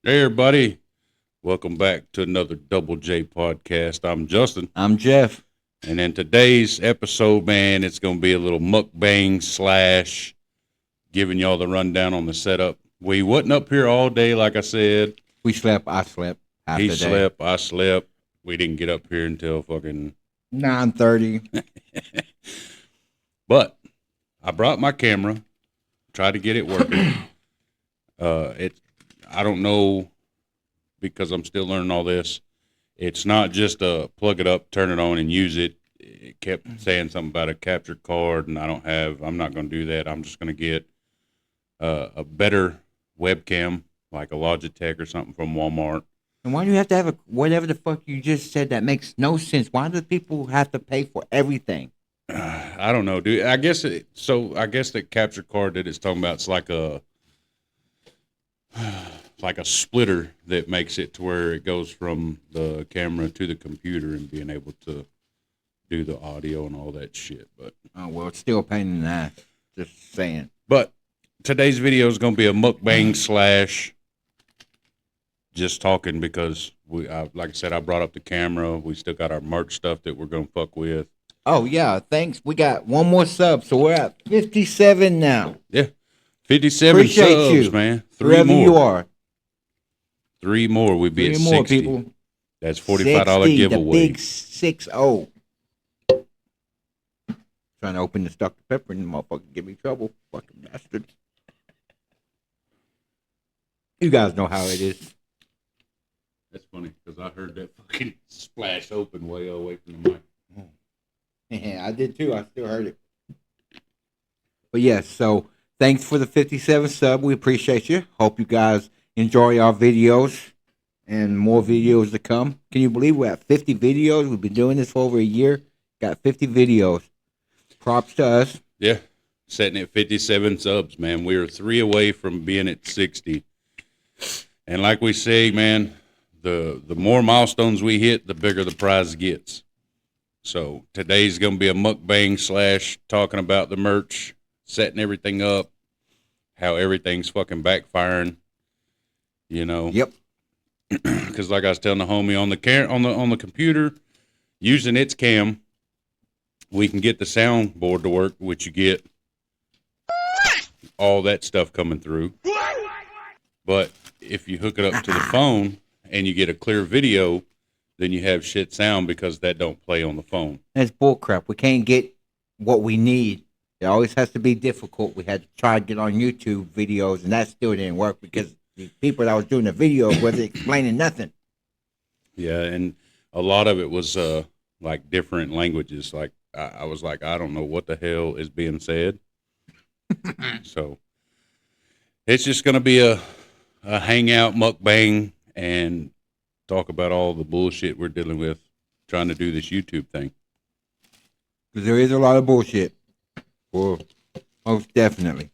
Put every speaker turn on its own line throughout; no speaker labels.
Hey, everybody. Welcome back to another Double J podcast. I'm Justin.
I'm Jeff.
And in today's episode, man, it's going to be a little mukbang slash giving y'all the rundown on the setup. We wasn't up here all day, like I said.
We slept. I slept half
He
the day.
slept. I slept. We didn't get up here until fucking
9:30.
But I brought my camera, tried to get it working. I don't know, because I'm still learning all this. It's not just a plug it up, turn it on, and use it. It kept saying something about a capture card, and I'm not going to do that. I'm just going to get a better webcam, like a Logitech or something from Walmart.
And why do you have to have a whatever the fuck you just said? That makes no sense. Why do people have to pay for everything?
I don't know, dude. I guess the capture card that it's talking about is like a splitter that makes it to where it goes from the camera to the computer and being able to do the audio and all that shit. But
Oh well, it's still a pain in the ass. Just saying.
But today's video is going to be a mukbang slash just talking, because like I said, I brought up the camera. We still got our merch stuff that we're going to fuck with.
Oh yeah, thanks. We got one more sub, so we're at 57 now.
Yeah, 57
Appreciate
subs,
you,
man.
Wherever you are.
3 more, we'd be at 60.
More people.
That's $45 giveaway.
The big 6-0. Trying to open the Dr. Pepper and the motherfucker give me trouble. Fucking bastard. You guys know how it is.
That's funny, because I heard that fucking splash open way away from the mic.
Yeah, I did too. I still heard it. But yes, so thanks for the 57 sub. We appreciate you. Hope you guys enjoy our videos and more videos to come. Can you believe we're at 50 videos? We've been doing this for over a year. Got 50 videos. Props to us.
Yeah, sitting at 57 subs, man. We are 3 away from being at 60. And like we say, man, the more milestones we hit, the bigger the prize gets. So today's going to be a mukbang slash talking about the merch, setting everything up, how everything's fucking backfiring, you know.
Yep.
Because like I was telling the homie on the computer, using its cam, we can get the soundboard to work, which you get all that stuff coming through. But if you hook it up to the phone and you get a clear video, then you have shit sound, because that don't play on the phone.
That's bullcrap. We can't get what we need. It always has to be difficult. We had to try to get on YouTube videos, and that still didn't work because the people that was doing the video wasn't explaining nothing.
Yeah, and a lot of it was like different languages. Like I was like, I don't know what the hell is being said. So it's just gonna be a hangout mukbang and talk about all the bullshit we're dealing with trying to do this YouTube thing.
Because there is a lot of bullshit. Well, most definitely.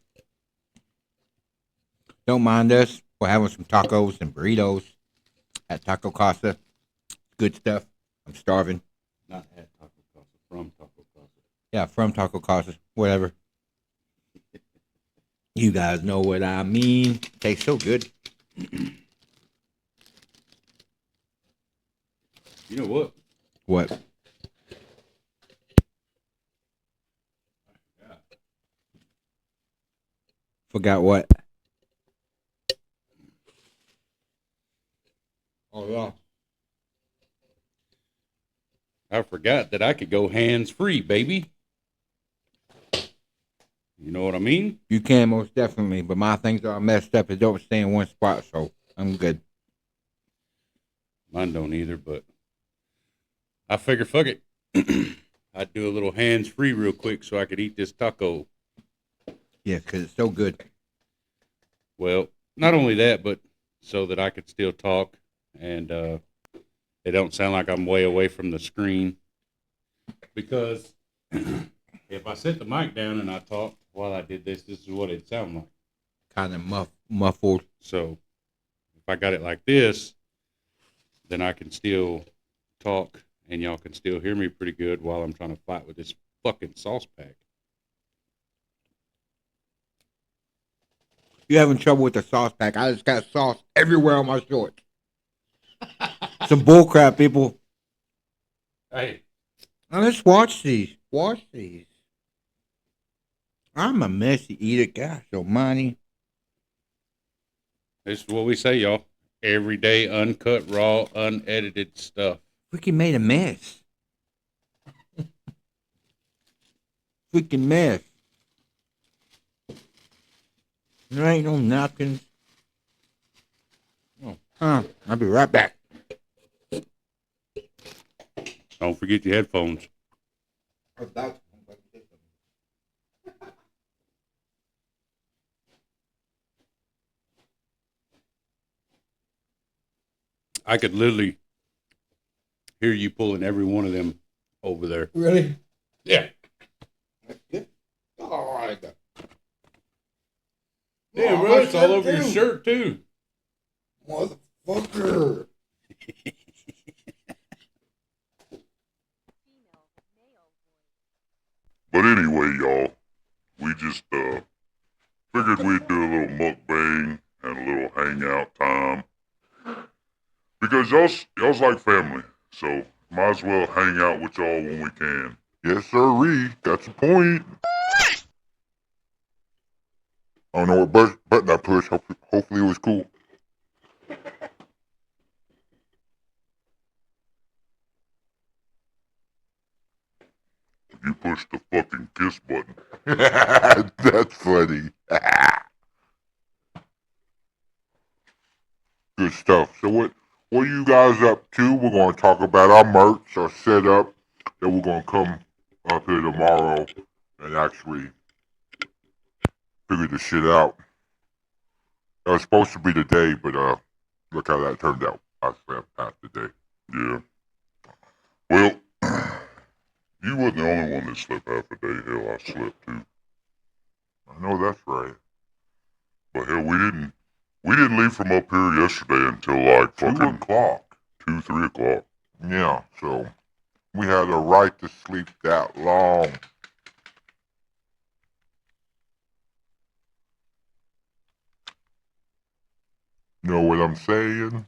Don't mind us. We're having some tacos and burritos at Taco Casa. Good stuff. I'm starving.
Not at Taco Casa, from Taco Casa.
Yeah, from Taco Casa. Whatever. You guys know what I mean. Tastes so good.
You know what?
What? Forgot what? Oh, yeah.
I forgot that I could go hands free, baby. You know what I mean?
You can most definitely, but my things are messed up. It don't stay in one spot, so I'm good.
Mine don't either, but I figure, fuck it. I'd do a little hands free real quick so I could eat this taco.
Yeah, because it's so good.
Well, not only that, but so that I could still talk and it don't sound like I'm way away from the screen. Because if I set the mic down and I talk while I did this, this is what it'd sound like.
Kind of muffled.
So if I got it like this, then I can still talk and y'all can still hear me pretty good while I'm trying to fight with this fucking sauce pack.
You're having trouble with the sauce pack. I just got sauce everywhere on my shorts. Some bullcrap, people.
Hey,
Now let's watch these. Watch these. I'm a messy eater. Gosh almighty.
this is what we say, y'all. Everyday, uncut, raw, unedited stuff.
Freaking made a mess. Freaking mess. There ain't no napkins. Oh, I'll be right back.
Don't forget your headphones. I could literally hear you pulling every one of them over there.
Really?
Yeah.
All right.
Yeah, bro, it's all over your shirt, too.
Motherfucker.
But anyway, y'all, we just figured we'd do a little mukbang and a little hangout time. Because y'all's like family, so might as well hang out with y'all when we can. Yes, sirree. That's the point. I don't know what button I pushed. Hopefully it was cool. You pushed the fucking kiss button. That's funny. Good stuff. So what are you guys up to? We're going to talk about our merch, our setup. Then we're going to come up here tomorrow and actually figure this shit out. That was supposed to be the day, but look how that turned out. I slept past the day. Yeah. Well, you wasn't the only one that slept half a day. Hell, I slept too. I know that's right. But hell, we didn't leave from up here yesterday until like fucking 2 o'clock. 3 o'clock. Yeah, so we had a right to sleep that long. Know what I'm saying?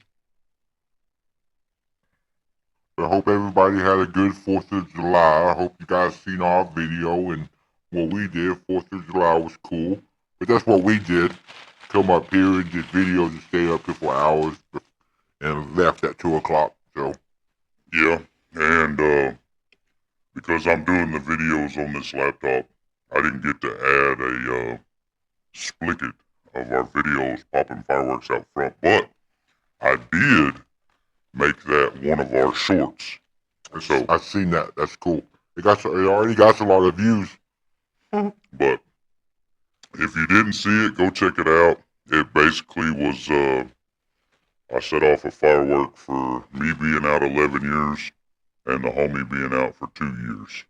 I hope everybody had a good 4th of July. I hope you guys seen our video and what we did. 4th of July was cool. But that's what we did. Come up here and did videos and stay up here for hours and left at 2 o'clock. So, yeah. And because I'm doing the videos on this laptop, I didn't get to add a splicket of our videos popping fireworks out front. But I did make that one of our shorts. So I seen that. That's cool. It already got a lot of views. But if you didn't see it, go check it out. It basically was I set off a firework for me being out 11 years and the homie being out for 2 years.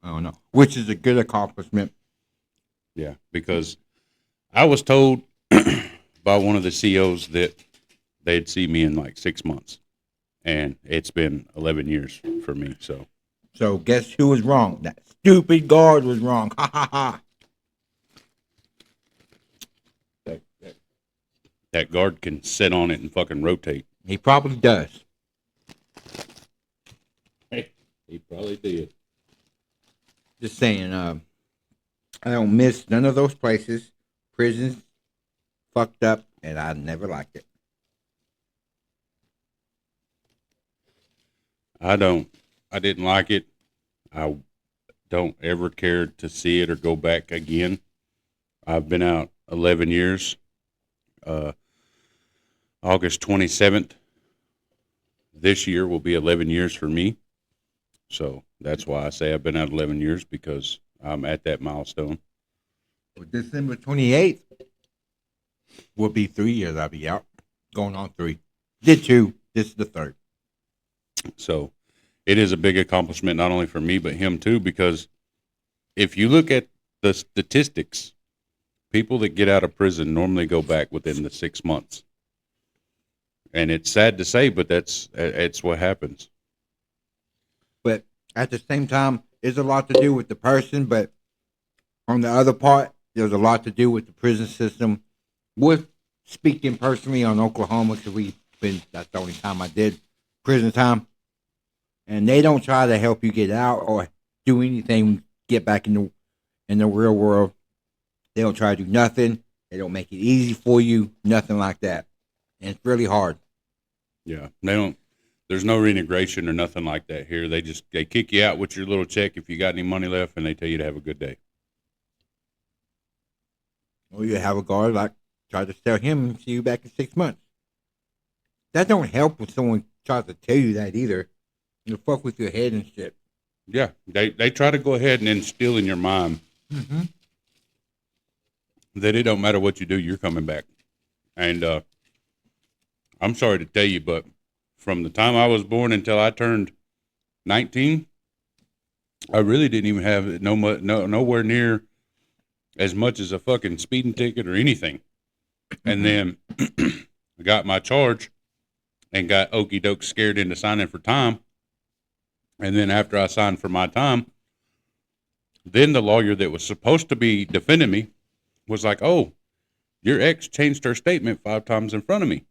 I don't know. Which is a good accomplishment.
Yeah, because I was told by one of the CEOs that they'd see me in like 6 months. And it's been 11 years for me, so.
So guess who was wrong? That stupid guard was wrong. Ha ha ha.
That guard can sit on it and fucking rotate.
He probably does.
Hey, he probably did.
Just saying, I don't miss none of those places. Prisons fucked up, and I never liked it.
I didn't like it. I don't ever care to see it or go back again. I've been out 11 years. August 27th this year will be 11 years for me. So that's why I say I've been out 11 years, because I'm at that milestone.
Well, December 28th will be 3 years I'll be out. Going on 3. Did 2. This is the 3rd.
So it is a big accomplishment, not only for me, but him too, because if you look at the statistics, people that get out of prison normally go back within the 6 months. And it's sad to say, but it's what happens.
But at the same time, it's a lot to do with the person. But On the other part, there's a lot to do with the prison system. With speaking personally on Oklahoma, because that's the only time I did prison time. And they don't try to help you get out or do anything, get back in the real world. They don't try to do nothing. They don't make it easy for you, nothing like that. And it's really hard.
Yeah, they don't. There's no reintegration or nothing like that here. They kick you out with your little check if you got any money left, and they tell you to have a good day.
Or you have a guard like try to tell him and see you back in 6 months. That don't help when someone tries to tell you that either. You fuck with your head and shit.
Yeah, they try to go ahead and instill in your mind that it don't matter what you do, you're coming back. And I'm sorry to tell you, but from the time I was born until I turned 19, I really didn't even have nowhere near as much as a fucking speeding ticket or anything. And then I got my charge and got okey doke scared into signing for time. And then after I signed for my time, then the lawyer that was supposed to be defending me was like, "Oh, your ex changed her statement 5 times in front of me."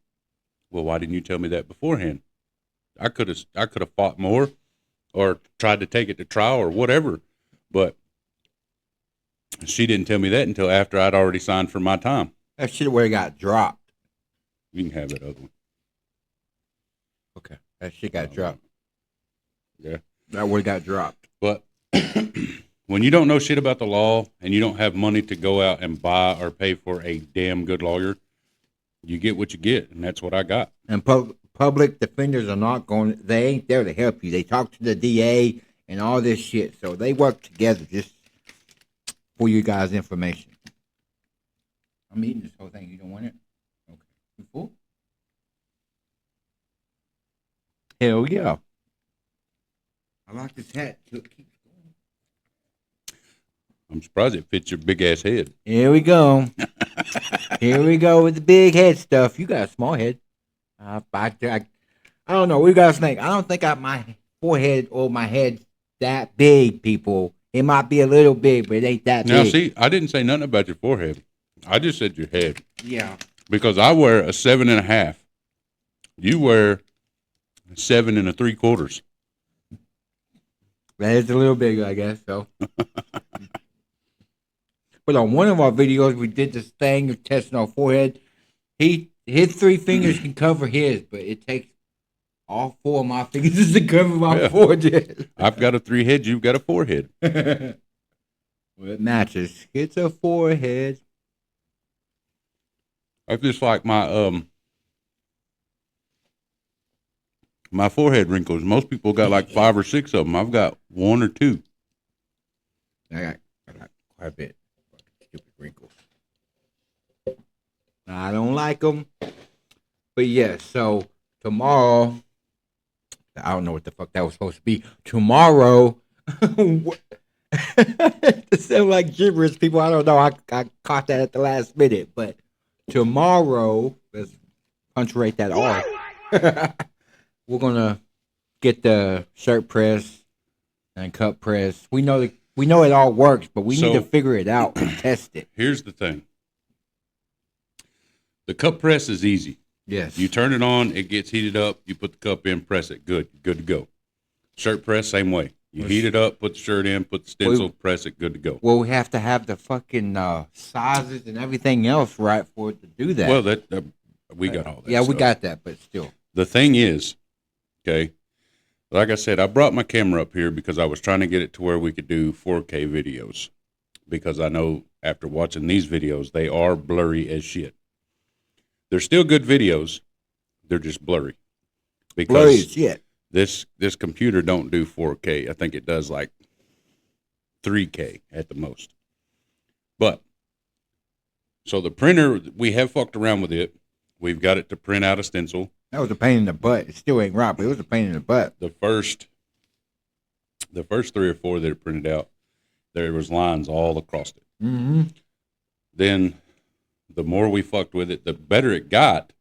Well, why didn't you tell me that beforehand? I could have fought more or tried to take it to trial or whatever, but she didn't tell me that until after I'd already signed for my time.
That shit where it got dropped.
You can have that other one.
Okay. That shit got dropped.
Yeah.
That where it got dropped.
But when you don't know shit about the law and you don't have money to go out and buy or pay for a damn good lawyer, you get what you get, and that's what I got.
And public defenders are not going, they ain't there to help you. They talk to the DA and all this shit. So they work together just for you guys' information. I'm eating this whole thing. You don't want it? Okay. You full? Hell yeah. I like this hat. It keeps going.
I'm surprised it fits your big ass head.
Here we go. Here we go with the big head stuff. You got a small head. I don't know. What you guys think? I don't think my forehead or my head that big, people. It might be a little big, but it ain't that
Now,
big.
see, I didn't say nothing about your forehead. I just said your head.
Yeah.
Because I wear a 7.5. You wear 7 3/4.
That is a little big, I guess, so. But on one of our videos, we did this thing of testing our forehead. His 3 fingers can cover his, but it takes all 4 of my fingers to cover my forehead.
I've got a 3 head. You've got a 4 head.
Well, it matches. It's a forehead.
I just like my forehead wrinkles. Most people got like 5 or 6 of them. I've got 1 or 2.
I got quite a bit. Stupid wrinkles. I don't like them. But yeah, so tomorrow, I don't know what the fuck that was supposed to be. Tomorrow, it sounds like gibberish, people. I don't know. I caught that at the last minute. But tomorrow, let's punctuate that R. We're going to get the shirt press and cup press. We know it all works, but we need to figure it out and test it.
Here's the thing. The cup press is easy.
Yes.
You turn it on, it gets heated up, you put the cup in, press it. Good to go. Shirt press, same way. You heat it up, put the shirt in, put the stencil, press it, good to go.
Well, we have to have the fucking sizes and everything else right for it to do that.
Well, we got all that
Yeah, we
stuff.
got that, but still.
The thing is, okay, like I said, I brought my camera up here because I was trying to get it to where we could do 4K videos. Because I know after watching these videos, they are blurry as shit. They're still good videos. They're just blurry. Because
blurry as shit.
This computer don't do 4K. I think it does like 3K at the most. But, so the printer, we have fucked around with it. We've got it to print out a stencil.
That was a pain in the butt. It still ain't right, but it was a pain in the butt.
The first 3 or 4 that it printed out, there was lines all across it.
Mm-hmm.
Then the more we fucked with it, the better it got.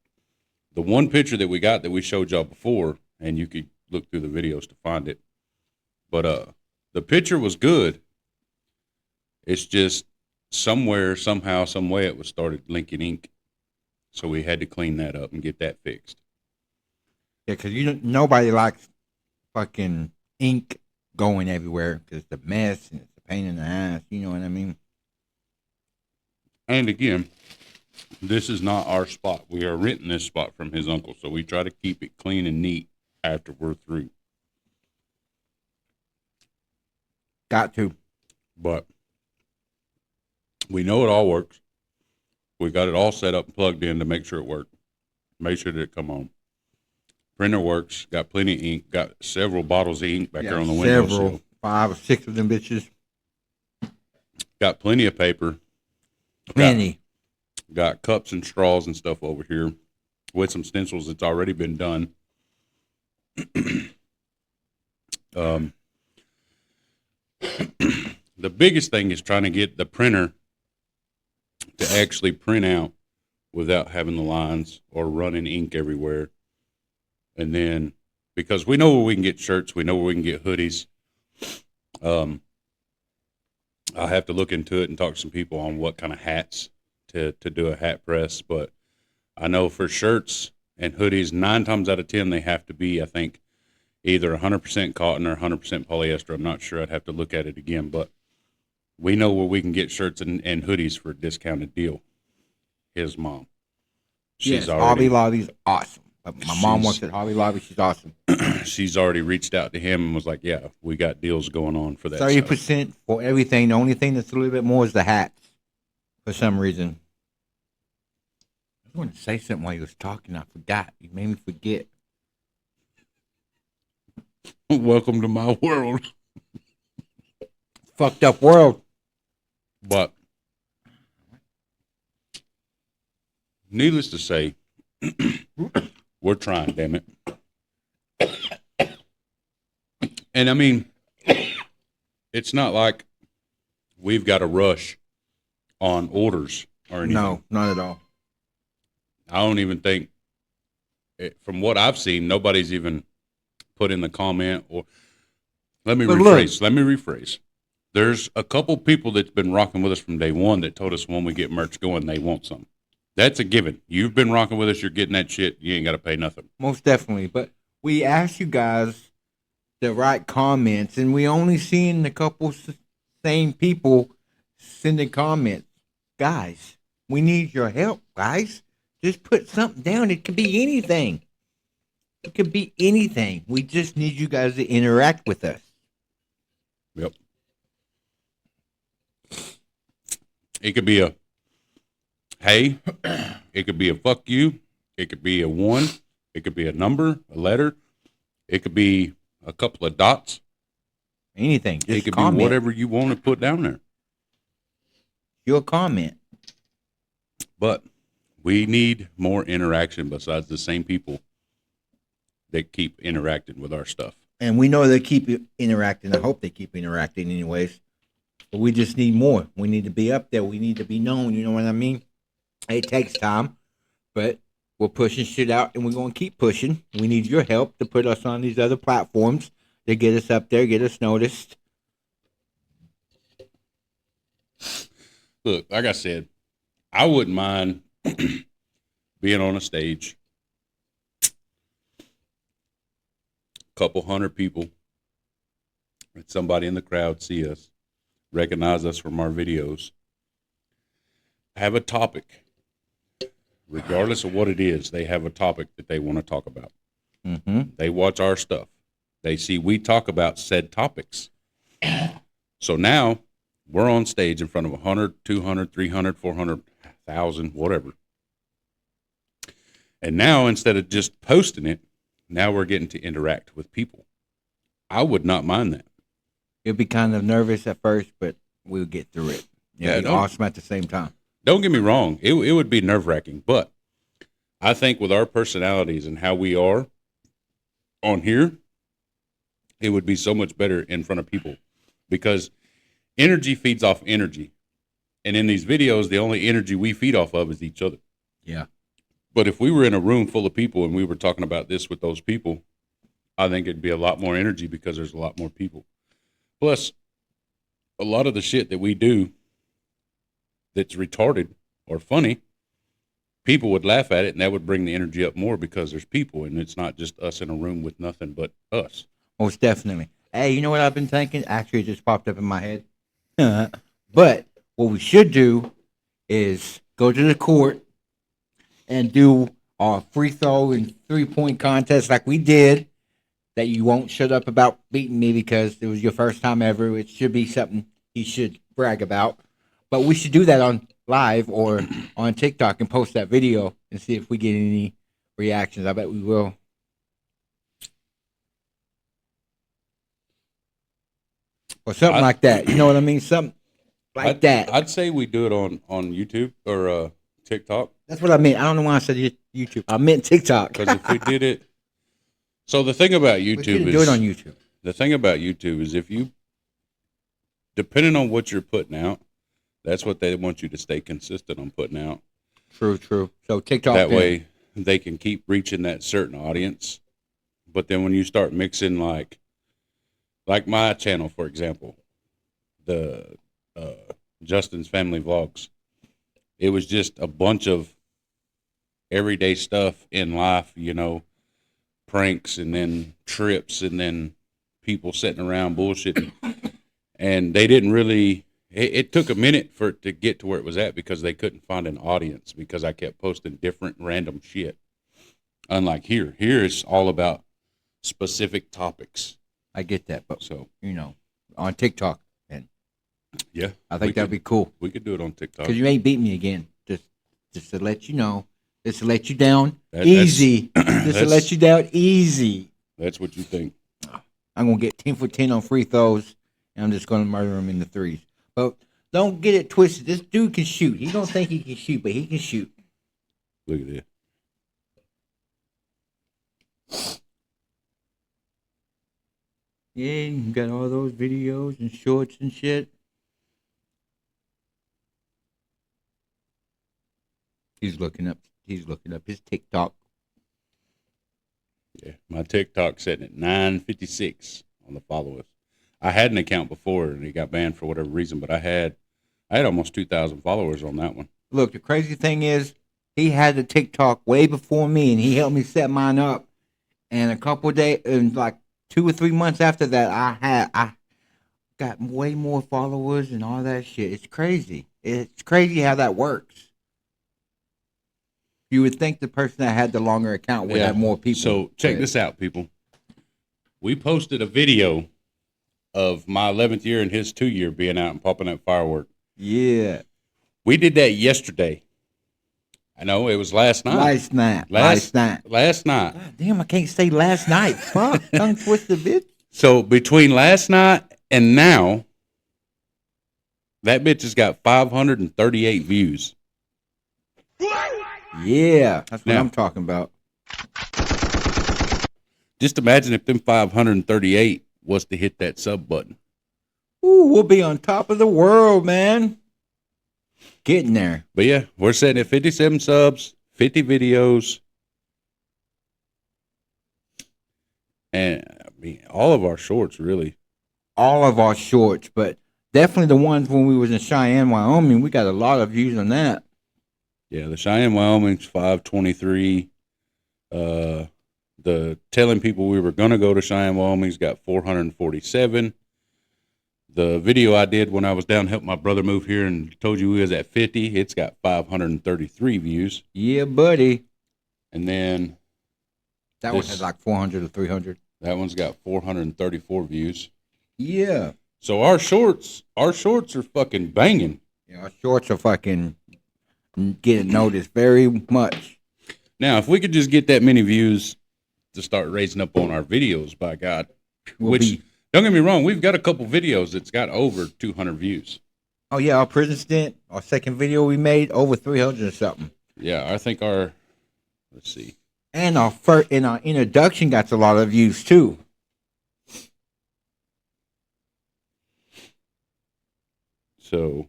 The one picture that we got that we showed y'all before, and you could look through the videos to find it. But the picture was good. It's just somewhere, somehow, some way it was started linking ink. So we had to clean that up and get that fixed.
Yeah, because nobody likes fucking ink going everywhere because it's a mess and it's a pain in the ass. You know what I mean?
And again, this is not our spot. We are renting this spot from his uncle, so we try to keep it clean and neat after we're through.
Got to.
But we know it all works. We got it all set up and plugged in to make sure it worked. Make sure that it come on. Printer works. Got plenty of ink. Got several bottles of ink back there on the window.
Several, 5 or 6 of them bitches.
Got plenty of paper.
Plenty.
Got cups and straws and stuff over here with some stencils that's already been done. The biggest thing is trying to get the printer to actually print out without having the lines or running ink everywhere. And then, because we know where we can get shirts, we know where we can get hoodies. I'll have to look into it and talk to some people on what kind of hats to do a hat press. But I know for shirts and hoodies, 9 times out of 10, they have to be, I think, either 100% cotton or 100% polyester. I'm not sure. I'd have to look at it again. But we know where we can get shirts and hoodies for a discounted deal. His mom.
Yes, Hobby Lobby's awesome. My mom works at Hobby Lobby. She's awesome.
She's already reached out to him and was like, yeah, we got deals going on for that.
30% for everything. The only thing that's a little bit more is the hats for some reason. I was going to say something while you was talking. I forgot. You made me forget.
Welcome to my world.
Fucked up world.
But needless to say, we're trying, damn it. And I mean, it's not like we've got a rush on orders or anything.
No, not at all.
I don't even think, from what I've seen, nobody's even put in the comment or. Let me rephrase. There's a couple people that's been rocking with us from day one that told us when we get merch going, they want some. That's a given. You've been rocking with us. You're getting that shit. You ain't got to pay nothing.
Most definitely. But we asked you guys the right comments, and we only seen a couple same people sending comments. Guys, we need your help, guys. Just put something down. It could be anything. It could be anything. We just need you guys to interact with us.
Yep. It could be a hey. It could be a fuck you. It could be a 1. It could be a number, a letter. It could be a couple of dots.
Anything. Just
it could
comment.
be whatever you want to put down there.
Your comment.
But we need more interaction besides the same people that keep interacting with our stuff.
And we know they keep interacting. I hope they keep interacting anyways. But we just need more. We need to be up there. We need to be known. You know what I mean? It takes time, but we're pushing shit out, and we're going to keep pushing. We need your help to put us on these other platforms to get us up there, get us noticed.
Look, like I said, I wouldn't mind being on a stage, couple hundred people, and somebody in the crowd see us, recognize us from our videos, have a topic, regardless of what it is, they have a topic that they want to talk about.
Mm-hmm.
They watch our stuff. They see we talk about said topics. So now we're on stage in front of 100, 200, 300, 400,000, whatever. And now instead of just posting it, now we're getting to interact with people. I would not mind that.
You'll be kind of nervous at first, but we'll get through it. Yeah, it's awesome at the same time.
Don't get me wrong. It would be nerve-wracking, but I think with our personalities and how we are on here, it would be so much better in front of people because energy feeds off energy. And in these videos, the only energy we feed off of is each other.
Yeah.
But if we were in a room full of people and we were talking about this with those people, I think it'd be a lot more energy because there's a lot more people. Plus, a lot of the shit that we do that's retarded or funny, people would laugh at it, and that would bring the energy up more because there's people, and it's not just us in a room with nothing but us.
Most definitely. Hey, you know what I've been thinking? Actually, it just popped up in my head. But what we should do is go to the court and do our free throw and 3-point contest like we did. That you won't shut up about beating me because it was your first time ever. It should be something you should brag about. But we should do that on live or on TikTok and post that video and see if we get any reactions. I bet we will. Or something like that. You know what I mean? Something like that.
I'd say we do it on YouTube or TikTok.
That's what I meant. I don't know why I said YouTube. I meant TikTok.
Because if we did it, so the thing about YouTube
do it on YouTube.
The thing about YouTube is if you, depending on what you're putting out, that's what they want you to stay consistent on putting out.
True. So TikTok.
That way they can keep reaching that certain audience. But then when you start mixing like my channel, for example, the Justin's Family Vlogs, it was just a bunch of everyday stuff in life, you know, pranks and then trips and then people sitting around bullshitting. And they didn't really, it took a minute for it to get to where it was at because they couldn't find an audience because I kept posting different random shit. Unlike here it's all about specific topics.
I get that, but
so,
you know, on TikTok, and
yeah,
I think that'd be cool.
We could do it on TikTok
because you ain't beat me again. Just to let you know, just to let you down easy. Just to let you down easy.
That's what you think.
I'm gonna get 10 for 10 on free throws, and I'm just gonna murder him in the threes. But don't get it twisted. This dude can shoot. He don't think he can shoot, but he can shoot.
Look at this.
Yeah, you got all those videos and shorts and shit. He's looking up his TikTok.
Yeah, my TikTok's sitting at 956 on the followers. I had an account before and it got banned for whatever reason, but I had almost 2,000 followers on that one.
Look, the crazy thing is, he had the TikTok way before me, and he helped me set mine up. And a couple of days, and like 2 or 3 months after that, I got way more followers and all that shit. It's crazy. It's crazy how that works. You would think the person that had the longer account would have more people.
So check this out, people. We posted a video of my 11th year and his 2-year being out and popping up fireworks.
Yeah.
We did that yesterday. I know, it was last night.
Last night. God damn, I can't say last night. Fuck, tongue twisted bitch.
So between last night and now, that bitch has got 538 views.
Yeah, that's what I'm talking about.
Just imagine if them 538 was to hit that sub button.
Ooh, we'll be on top of the world, man. Getting there.
But yeah, we're sitting at 57 subs, 50 videos. And I mean, all of our shorts, really.
All of our shorts, but definitely the ones when we was in Cheyenne, Wyoming, we got a lot of views on that.
Yeah, the Cheyenne, Wyoming's 523. The telling people we were going to go to Cheyenne, Wyoming's got 447. The video I did when I was down helping my brother move here and told you we was at 50, it's got 533 views.
Yeah, buddy.
And then
that one has like 400 or 300.
That one's got 434 views.
Yeah.
So our shorts are fucking banging.
Yeah, our shorts are fucking getting noticed very much.
Now, if we could just get that many views to start raising up on our videos, by God, don't get me wrong, we've got a couple videos that's got over 200 views.
Oh yeah, our prison stint, our second video we made, over 300 or something.
Yeah, I think let's see.
And our introduction got a lot of views too.
So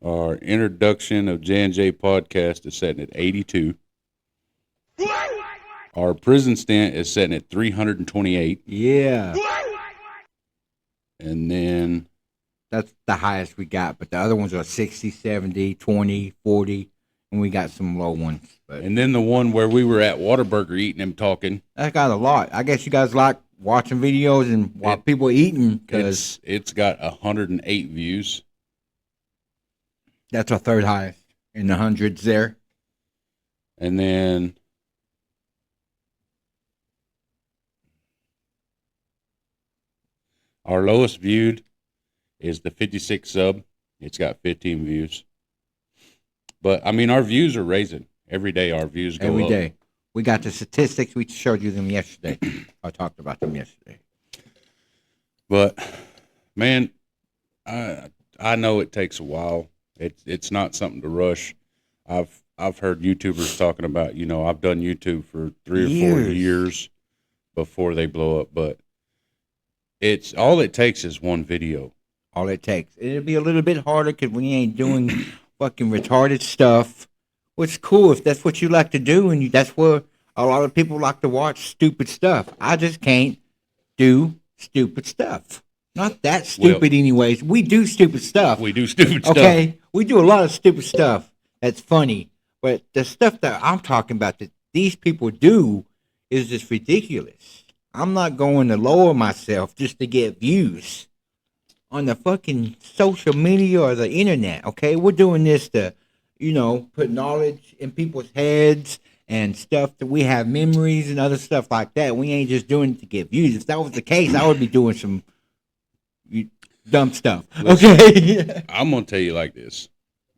our introduction of J&J podcast is setting at 82. Our prison stint is setting at 328.
Yeah.
And then
That's the highest we got. But the other ones are 60, 70, 20, 40, and we got some low ones. But
the one where we were at Whataburger eating and talking.
that got a lot. I guess you guys like watching videos and while people eating because
It's got 108 views.
that's our third highest in the hundreds there.
And then our lowest viewed is the 56 sub. It's got 15 views. But I mean, our views are raising every day. Our views go
Every
up.
day. We got the statistics. We showed you them yesterday. I talked about them yesterday.
But man, I know it takes a while. It's not something to rush. I've heard YouTubers talking about, I've done YouTube for 3 or 4 years before they blow up, but it's all it takes is one video.
All it takes. It'll be a little bit harder because we ain't doing fucking retarded stuff. Which cool if that's what you like to do, and that's where a lot of people like to watch stupid stuff. I just can't do stupid stuff. Not that stupid, anyways. We do stupid stuff.
We do stupid stuff.
Okay, we do a lot of stupid stuff that's funny, but the stuff that I'm talking about that these people do is just ridiculous. I'm not going to lower myself just to get views on the fucking social media or the internet. Okay, we're doing this to, put knowledge in people's heads and stuff that we have memories and other stuff like that. We ain't just doing it to get views. If that was the case, I would be doing some dumb stuff. Okay.
I'm going to tell you like this,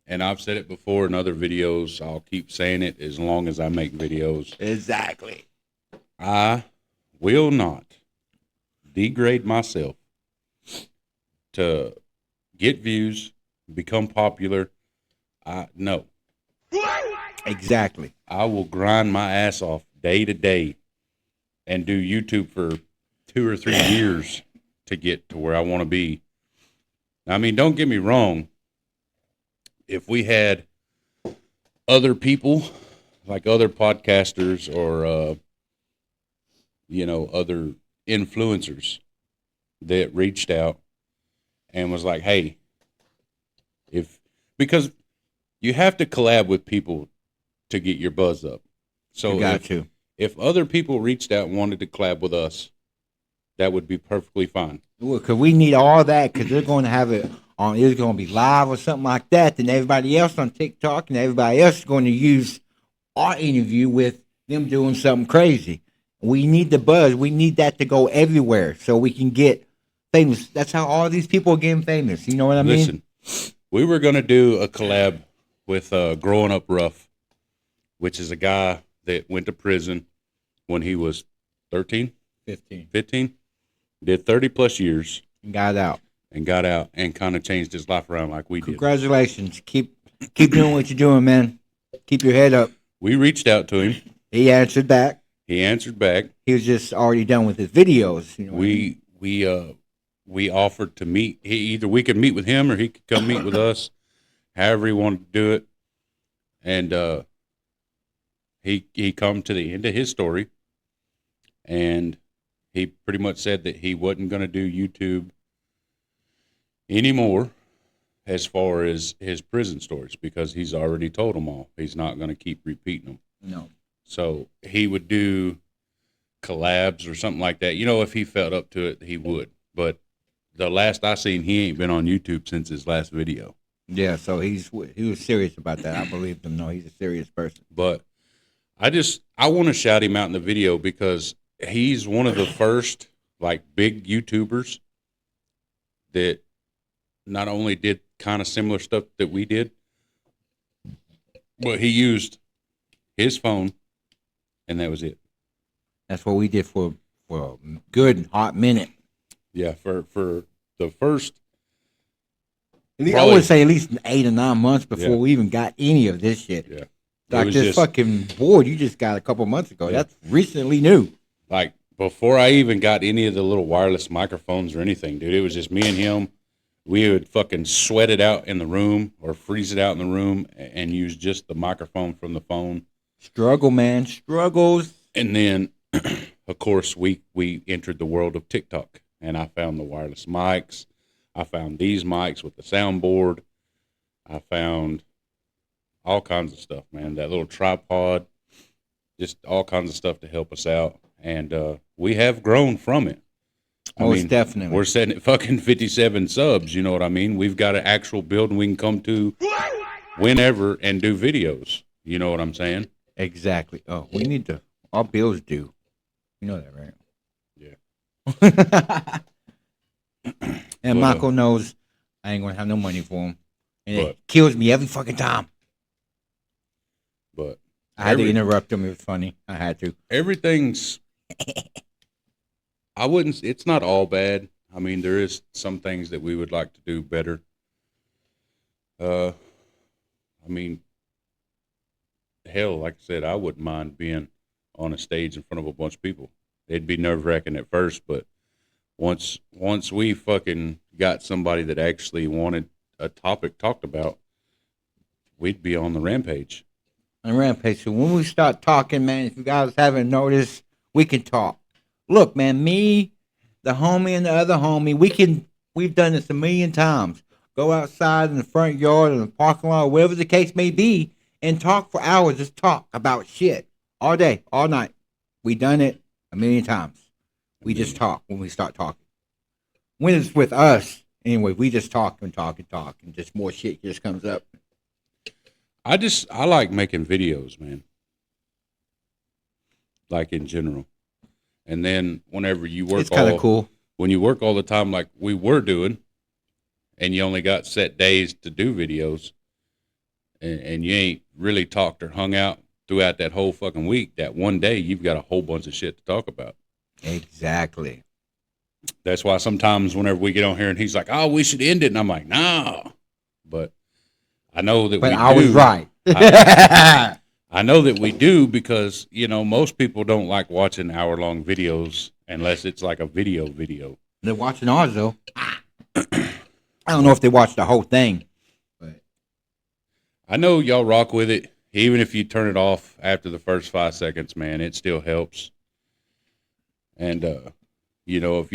and I've said it before in other videos. I'll keep saying it as long as I make videos.
Exactly.
I will not degrade myself to get views, become popular. No.
Exactly.
I will grind my ass off day to day and do YouTube for 2 or 3 years to get to where I want to be. I mean, don't get me wrong. If we had other people, like other podcasters or, other influencers that reached out and was like, hey, because you have to collab with people to get your buzz up. So
You got to.
if other people reached out and wanted to collab with us, that would be perfectly fine.
Because we need all that because they're going to have it on, it's going to be live or something like that. Then everybody else on TikTok and everybody else is going to use our interview with them doing something crazy. We need the buzz. We need that to go everywhere so we can get famous. That's how all these people are getting famous. You know what I mean?
Listen, we were going to do a collab with Growing Up Rough, which is a guy that went to prison when he was 13, 15, did 30 plus years.
And got out.
And kind of changed his life around like we did.
Congratulations. Keep doing what you're doing, man. Keep your head up.
We reached out to him.
He answered back.
He answered back.
He was just already done with his videos. You know
We offered to meet. Either we could meet with him or he could come meet with us, however he wanted to do it. And he come to the end of his story, and he pretty much said that he wasn't going to do YouTube anymore as far as his prison stories because he's already told them all. He's not going to keep repeating them.
No.
So he would do collabs or something like that. If he felt up to it, he would. But the last I seen, he ain't been on YouTube since his last video.
Yeah, so he was serious about that. I believe him. No, he's a serious person.
But I want to shout him out in the video because he's one of the first big YouTubers that not only did kind of similar stuff that we did, but he used his phone, and that was it.
That's what we did for a good hot minute.
Yeah, for the first.
I would say at least 8 or 9 months before we even got any of this shit.
Yeah.
Like this fucking board you just got a couple months ago. Yeah. That's recently new.
Like before I even got any of the little wireless microphones or anything, dude, it was just me and him. We would fucking sweat it out in the room or freeze it out in the room and use just the microphone from the phone.
Struggle, man. Struggles.
And then, of course, we entered the world of TikTok. and I found the wireless mics. I found these mics with the soundboard. I found all kinds of stuff, man. That little tripod, just all kinds of stuff to help us out. And we have grown from it.
Most definitely.
We're sitting at fucking 57 subs, you know what I mean? We've got an actual building we can come to whenever and do videos. You know what I'm saying?
Exactly. Oh, we need to. Our bills due. You know that, right?
Yeah.
And Michael knows I ain't gonna have no money for him, and it kills me every fucking time.
But
I had to interrupt him. It was funny. I had to.
Everything's. It's not all bad. I mean, there is some things that we would like to do better. I mean, hell, like I said, I wouldn't mind being on a stage in front of a bunch of people. It'd be nerve-wracking at first, but once we fucking got somebody that actually wanted a topic talked about, we'd be on the rampage.
On the rampage. So when we start talking, man, if you guys haven't noticed, we can talk. Look, man, me, the homie, and the other homie, we've done this a million times. Go outside in the front yard, in the parking lot, wherever the case may be, and talk for hours. Just talk about shit all day, all night. We done it a million times. We just talk when we start talking. When it's with us, anyway, we just talk and talk and talk, and just more shit just comes up.
I like making videos, man. Like in general. And then whenever you work,
it's kind of cool.
When you work all the time like we were doing, and you only got set days to do videos, and you ain't really talked or hung out throughout that whole fucking week, that one day you've got a whole bunch of shit to talk about.
Exactly.
That's why sometimes whenever we get on here and he's like, "Oh, we should end it," and I'm like, "No," but I know that. But I
was right.
I know that we do because, you know, most people don't like watching hour-long videos unless it's like a video.
They're watching ours, though. I don't know if they watch the whole thing. But
I know y'all rock with it. Even if you turn it off after the first 5 seconds, man, it still helps. And, you know,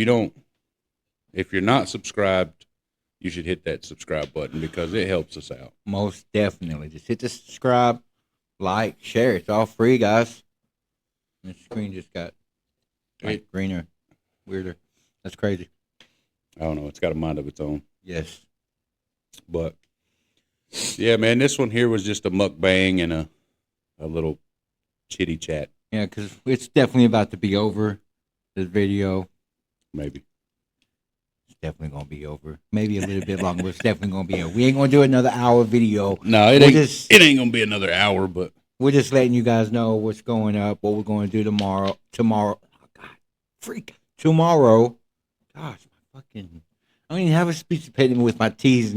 if you're not subscribed, you should hit that subscribe button because it helps us out.
Most definitely. Just hit the subscribe. Like, share. It's all free, guys. The screen just got greener, weirder. That's crazy.
I don't know. It's got a mind of its own.
Yes.
But, yeah, man, this one here was just a mukbang and a little chitty chat.
Yeah, because it's definitely about to be over, this video.
Maybe.
It's definitely going to be over. Maybe a little bit longer, but it's definitely going to be over. We ain't going to do another hour video.
No, it ain't going to be another hour, but
we're just letting you guys know what's going up, what we're going to do tomorrow. Oh, God. Freak. Tomorrow. Gosh, my fucking... I don't even have a speech impediment with my T's.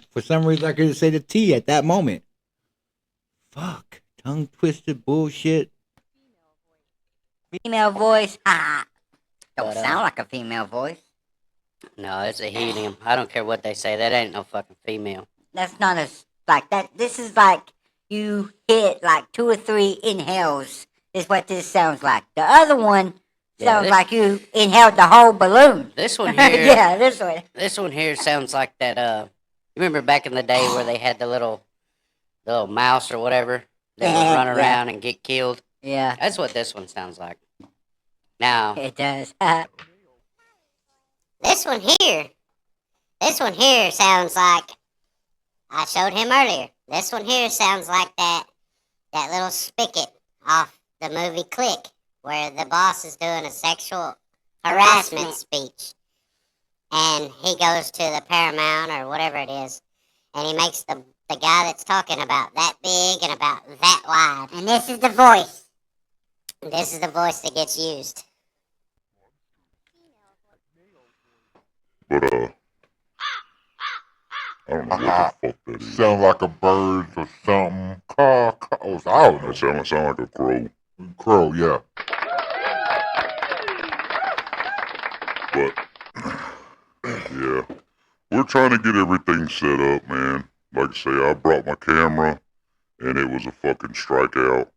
For some reason, I couldn't say the T at that moment. Fuck. Tongue-twisted bullshit.
Female voice. Don't sound like a female voice.
No, it's a helium. I don't care what they say. That ain't no fucking female.
That's not like that. This is like you hit like 2 or 3 inhales is what this sounds like. The other one sounds like you inhaled the whole balloon.
This one here.
Yeah, this one.
This one here sounds like that. You remember back in the day where they had the little mouse or whatever that would run around and get killed?
Yeah.
That's what this one sounds like. Now.
It does.
This one here sounds like, I showed him earlier. This one here sounds like that little spigot off the movie Click, where the boss is doing a sexual harassment speech. And he goes to the Paramount or whatever it is, and he makes the guy that's talking about that big and about that wide.
And this is the voice.
This is the voice that gets used.
But, I don't know what the fuck that is. Sound like a bird or something. I don't know. Sound like a crow. Crow, yeah. But, yeah. We're trying to get everything set up, man. Like I say, I brought my camera, and it was a fucking strikeout.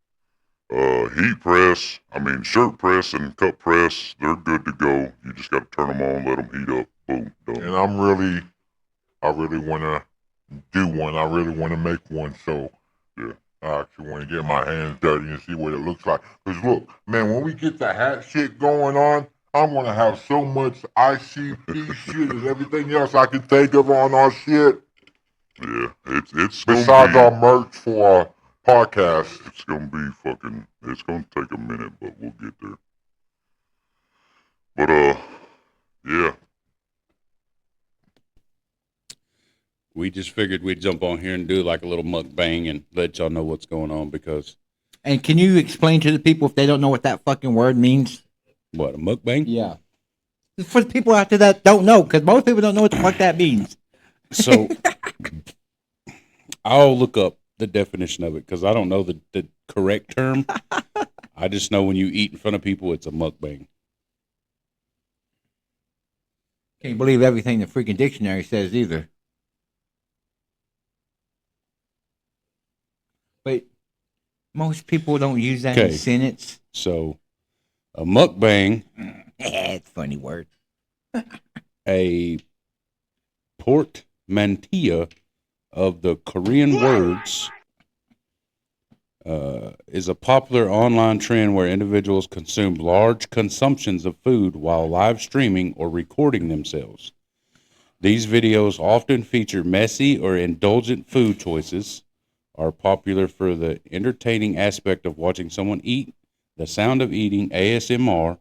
Heat press, shirt press and cup press, they're good to go. You just got to turn them on, let them heat up, boom, done. And I really want to do one. I really want to make one. So, yeah, I actually want to get my hands dirty and see what it looks like. Because look, man, when we get the hat shit going on, I'm going to have so much ICP shit and everything else I can think of on our shit. Yeah, it's besides our merch for our podcast. It's gonna be fucking. It's gonna take a minute, but we'll get there. But yeah.
We just figured we'd jump on here and do like a little mukbang and let y'all know what's going on because.
And can you explain to the people if they don't know what that fucking word means?
What, a mukbang?
Yeah. For the people out there that don't know, because most people don't know what the fuck that means.
So I'll look up the definition of it because I don't know the correct term. I just know when you eat in front of people, it's a mukbang.
Can't believe everything the freaking dictionary says either. But most people don't use that in
Okay.
a sentence.
So a mukbang,
It's a funny word.
a portmanteau of the Korean words, is a popular online trend where individuals consume large consumptions of food while live streaming or recording themselves. These videos often feature messy or indulgent food choices, are popular for the entertaining aspect of watching someone eat, the sound of eating, ASMR,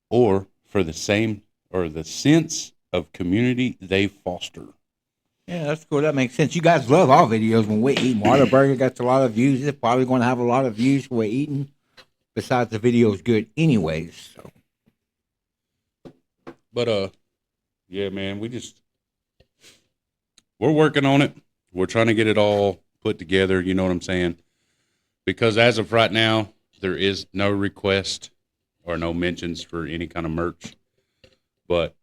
or for the sense of community they foster.
Yeah, that's cool. That makes sense. You guys love our videos when we're eating. Whataburger gets a lot of views. It's probably going to have a lot of views when we're eating. Besides, the video's good anyways. So.
But yeah, man, we're working on it. We're trying to get it all put together. You know what I'm saying? Because as of right now, there is no request or no mentions for any kind of merch. But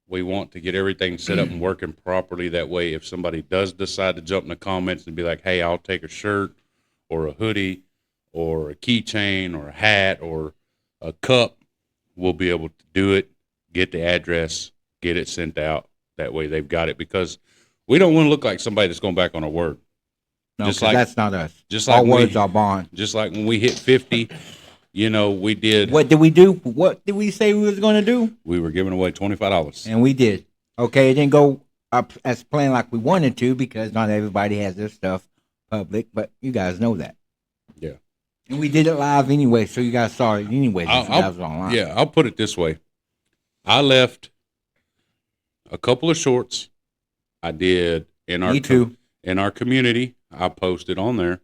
we want to get everything set up and working properly. That way, if somebody does decide to jump in the comments and be like, hey, I'll take a shirt or a hoodie or a keychain or a hat or a cup, we'll be able to do it, get the address, get it sent out. That way they've got it because we don't want to look like somebody that's going back on our word.
No,
Just
'cause
like-
that's not us.
Just
Our
like
words are bond.
just like when we hit 50, we did.
What did we do? What did we say we was going to do?
We were giving away $25.
And we did. Okay, it didn't go up as planned like we wanted to because not everybody has their stuff public, but you guys know that.
Yeah.
And we did it live anyway, so you guys saw it anyway. If you guys were online.
Yeah, I'll put it this way. I left a couple of shorts. I did in our
Me too.
in our community. I posted on there,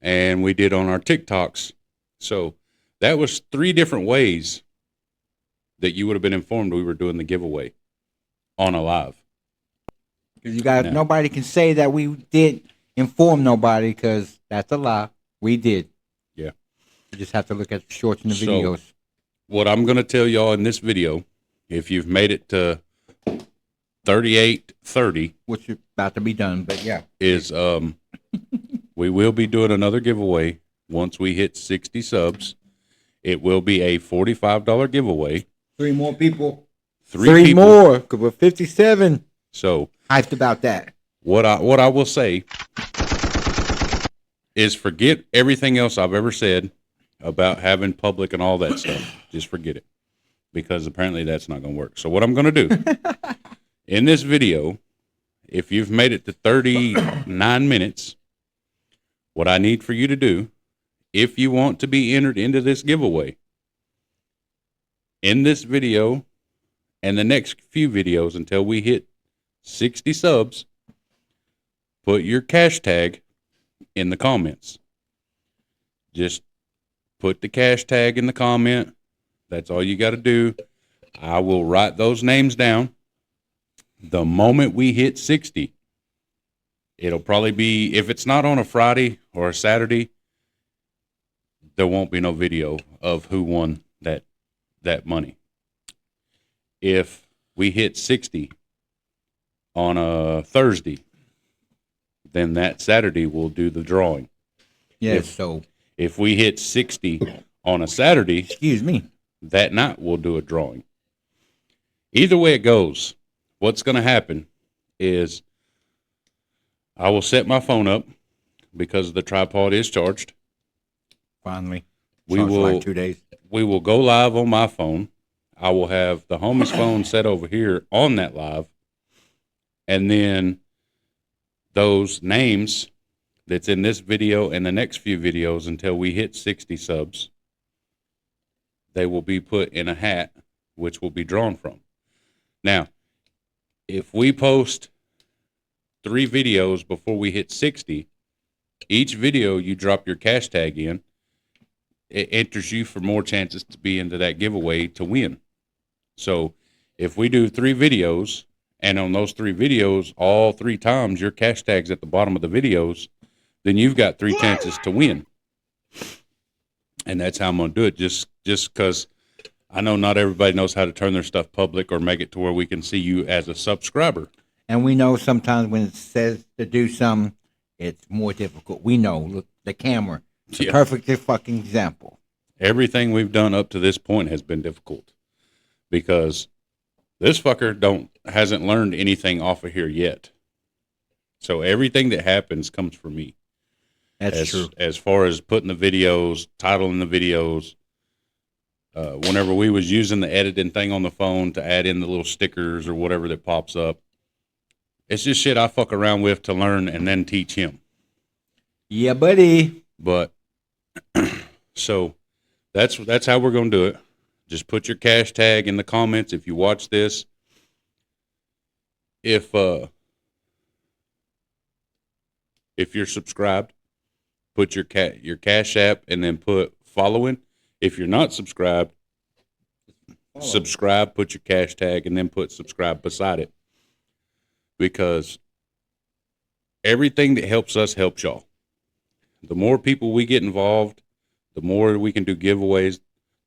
and we did on our TikToks. So that was 3 different ways that you would have been informed we were doing the giveaway on a live.
Because you guys,
No.
nobody can say that we did inform nobody because that's a lie. We did.
Yeah.
You just have to look at the shorts and the
So-
videos.
What I'm going to tell y'all in this video, if you've made it to 38:30,
Which is about to be done, but yeah.
is we will be doing another giveaway once we hit 60 subs. It will be a $45 giveaway.
3 more people.
3 people.
more, because we're 57.
So
Hyped about that.
what I will say is forget everything else I've ever said about having public and all that stuff. Just forget it, because apparently that's not going to work. So what I'm going to do in this video, if you've made it to 39 minutes, what I need for you to do, if you want to be entered into this giveaway, in this video and the next few videos until we hit 60 subs, put your cash tag in the comments. Just put the cash tag in the comment. That's all you got to do. I will write those names down. The moment we hit 60, it'll probably be, if it's not on a Friday or a Saturday, there won't be no video of who won that money. If we hit 60 on a Thursday, then that Saturday we'll do the drawing.
Yes,
If-
so
If we hit 60 on a Saturday,
Excuse me.
that night we'll do a drawing. Either way it goes, what's going to happen is I will set my phone up because the tripod is charged.
Finally.
We
Charged for
will
like 2 days.
we will go live on my phone. I will have the homie's phone set over here on that live. And then those names that's in this video and the next few videos until we hit 60 subs, they will be put in a hat, which will be drawn from. Now, if we post 3 videos before we hit 60, each video you drop your cash tag in, it enters you for more chances to be into that giveaway to win. So if we do 3 videos, and on those 3 videos, all 3 times your cash tag's at the bottom of the videos, then you've got 3 chances to win. And that's how I'm going to do it, just because I know not everybody knows how to turn their stuff public or make it to where we can see you as a subscriber.
And we know sometimes when it says to do something, it's more difficult. We know. Look, the camera. It's a
Yeah.
perfect fucking example.
Everything we've done up to this point has been difficult because this fucker hasn't learned anything off of here yet. So everything that happens comes from me.
That's true.
As far as putting the videos, titling the videos, whenever we was using the editing thing on the phone to add in the little stickers or whatever that pops up, it's just shit I fuck around with to learn and then teach him.
Yeah, buddy.
But so that's how we're going to do it. Just put your cash tag in the comments if you watch this. If you're subscribed, put your Cash App and then put following. If you're not subscribed, subscribe, put your cash tag, and then put subscribe beside it. Because everything that helps us helps y'all. The more people we get involved, the more we can do giveaways,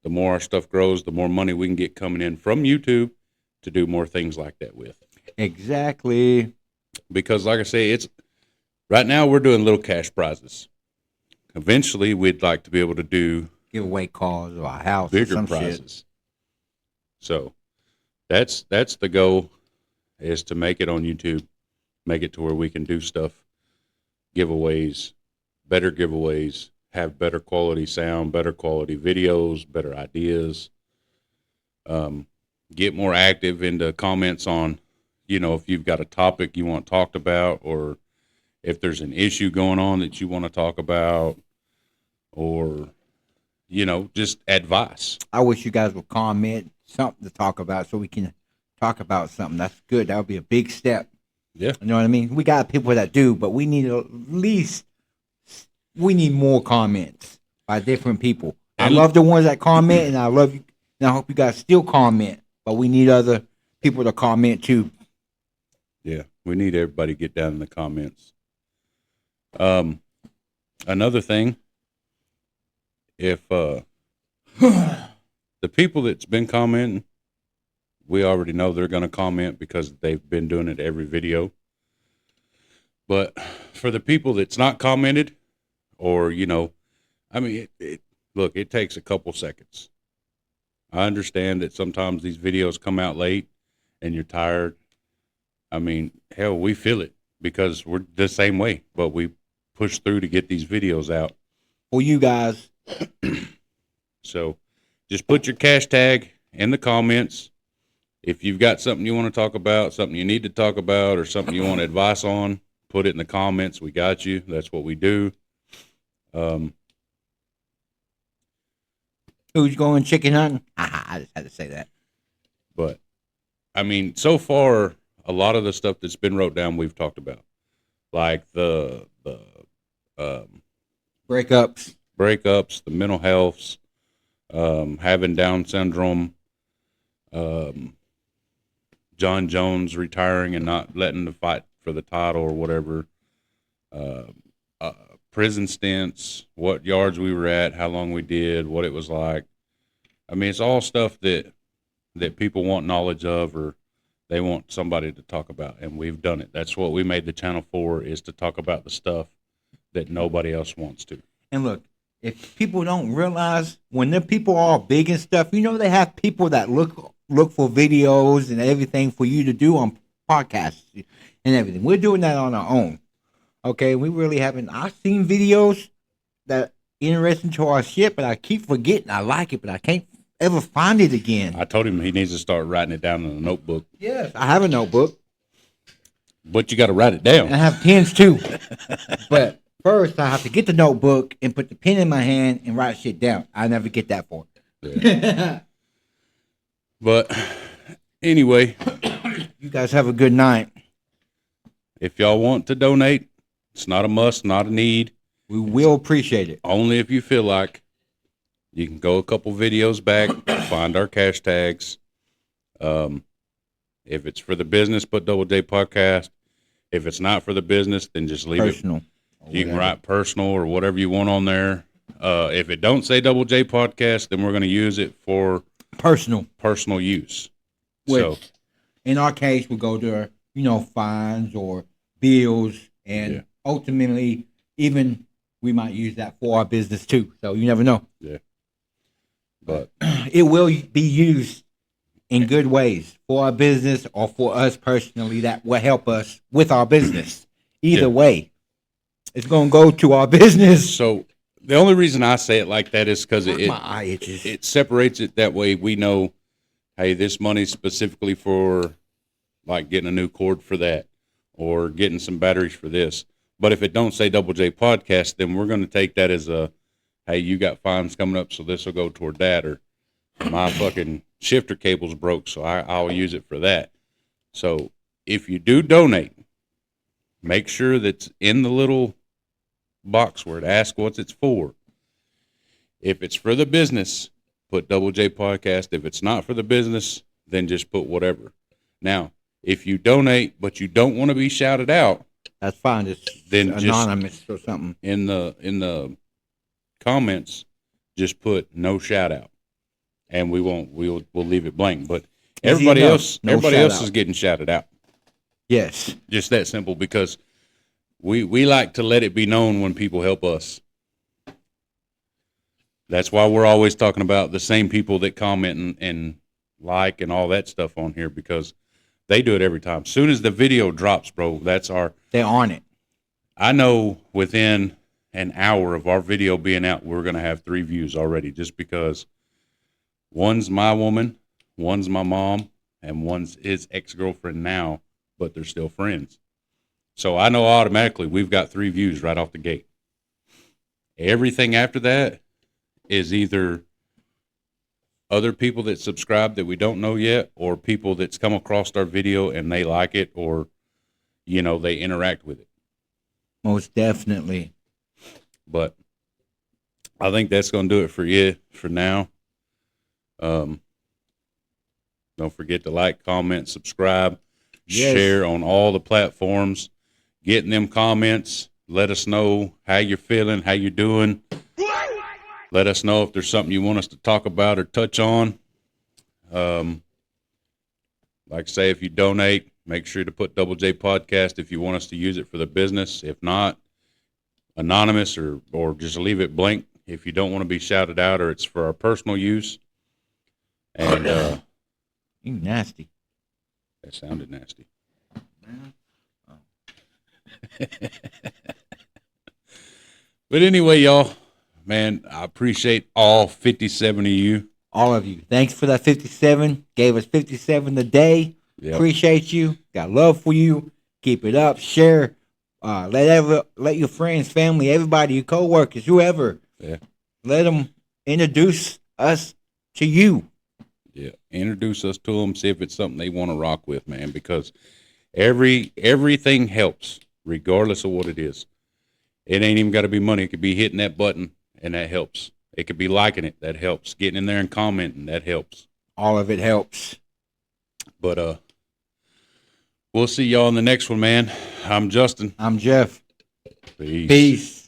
the more our stuff grows, the more money we can get coming in from YouTube to do more things like that with.
Exactly.
Because like I say, it's right now we're doing little cash prizes. Eventually we'd like to be able to do
Giveaway cars or a house or
bigger
some
prizes.
shit.
So that's the goal, is to make it on YouTube, make it to where we can do stuff, giveaways, have better quality sound, better quality videos, better ideas, get more active into comments on, if you've got a topic you want talked about, or if there's an issue going on that you want to talk about, or, just advice.
I wish you guys would comment something to talk about so we can talk about something. That's good. That would be a big step.
Yeah.
You know what I mean? We got people that do, but we need more comments by different people. I
And-
love the ones that comment, and I love you. And I hope you guys still comment, but we need other people to comment too.
Yeah, we need everybody to get down in the comments. Another thing, if the people that's been commenting, we already know they're going to comment because they've been doing it every video. But for the people that's not commented, or, look, it takes a couple seconds. I understand that sometimes these videos come out late and you're tired. Hell, we feel it because we're the same way, but we push through to get these videos out.
For you guys,
So just put your cash tag in the comments. If you've got something you want to talk about, something you need to talk about, or something you want advice on, put it in the comments. We got you. That's what we do.
who's going chicken hunting? I just had to say that.
But so far, a lot of the stuff that's been wrote down, we've talked about, like the
Breakups.
breakups, the mental healths, having Down syndrome, John Jones retiring and not letting the fight for the title or whatever, prison stints, what yards we were at, how long we did, what it was like. It's all stuff that people want knowledge of, or they want somebody to talk about, and we've done it. That's what we made the channel for, is to talk about the stuff that nobody else wants to.
And look, if people don't realize when the people are big and stuff, they have people that look for videos and everything for you to do on podcasts and everything. We're doing that on our own. Okay, we really haven't. I've seen videos that interesting to our shit, but I keep forgetting I like it, but I can't ever find it again.
I told him he needs to start writing it down in a notebook.
Yes, I have a notebook.
But you got to write it down.
I have pens too. But first, I have to get the notebook and put the pen in my hand and write shit down. I never get that far.
Yeah. But anyway,
you guys have a good night.
If y'all want to donate, it's not a must, not a need.
We will appreciate it.
Only if you feel like. You can go a couple videos back, find our cash tags. If it's for the business, put Double J Podcast. If it's not for the business, then just leave
Personal.
it. You can write personal or whatever you want on there. If it don't say Double J Podcast, then we're going to use it for
personal
use.
Which,
so,
in our case, we go to fines or bills, and ultimately, even we might use that for our business too. So you never know.
Yeah. But
it will be used in good ways for our business or for us personally. That will help us with our business. Either way, it's going to go to our business.
So the only reason I say it like that is because
My eye itches.
it separates it. That way we know, hey, this money's specifically for like getting a new cord for that or getting some batteries for this. But if it don't say Double J Podcast, then we're going to take that as a, hey, you got fines coming up, so this will go toward that, or my fucking shifter cable's broke, so I'll use it for that. So if you do donate, make sure that's in the little box where it asks what it's for. If it's for the business, put Double J Podcast. If it's not for the business, then just put whatever. Now, if you donate but you don't want to be shouted out,
that's fine. It's
then
anonymous or something.
In the comments, just put no shout out, and we'll leave it blank. But everybody else is getting shouted out.
Yes,
just that simple, because we like to let it be known when people help us. That's why we're always talking about the same people that comment and like and all that stuff on here, because they do it every time. Soon as the video drops, bro, they're
on it.
I know within an hour of our video being out, we're going to have 3 views already, just because one's my woman, one's my mom, and one's his ex-girlfriend now, but they're still friends. So I know automatically we've got 3 views right off the gate. Everything after that is either other people that subscribe that we don't know yet, or people that's come across our video and they like it, or, they interact with it.
Most definitely.
But I think that's going to do it for you for now. Don't forget to like, comment, subscribe, share on all the platforms. Get in them comments. Let us know how you're feeling, how you're doing. Let us know if there's something you want us to talk about or touch on. Like I say, if you donate, make sure to put Double J Podcast if you want us to use it for the business. If not, anonymous or just leave it blank if you don't want to be shouted out, or it's for our personal use. And
you nasty.
That sounded nasty. But anyway, y'all, man, I appreciate all 57 of you.
All of you. Thanks for that 57. Gave us 57 a day.
Yep.
Appreciate you. Got love for you. Keep it up. Share. Let your friends, family, everybody, your coworkers, whoever.
Yeah.
Let them introduce us to you.
Yeah. Introduce us to them. See if it's something they want to rock with, man, because everything helps, regardless of what it is. It ain't even got to be money. It could be hitting that button, and that helps. It could be liking it. That helps. Getting in there and commenting. That helps.
All of it helps.
But we'll see y'all in the next one, man. I'm Justin.
I'm Jeff.
Peace.
Peace.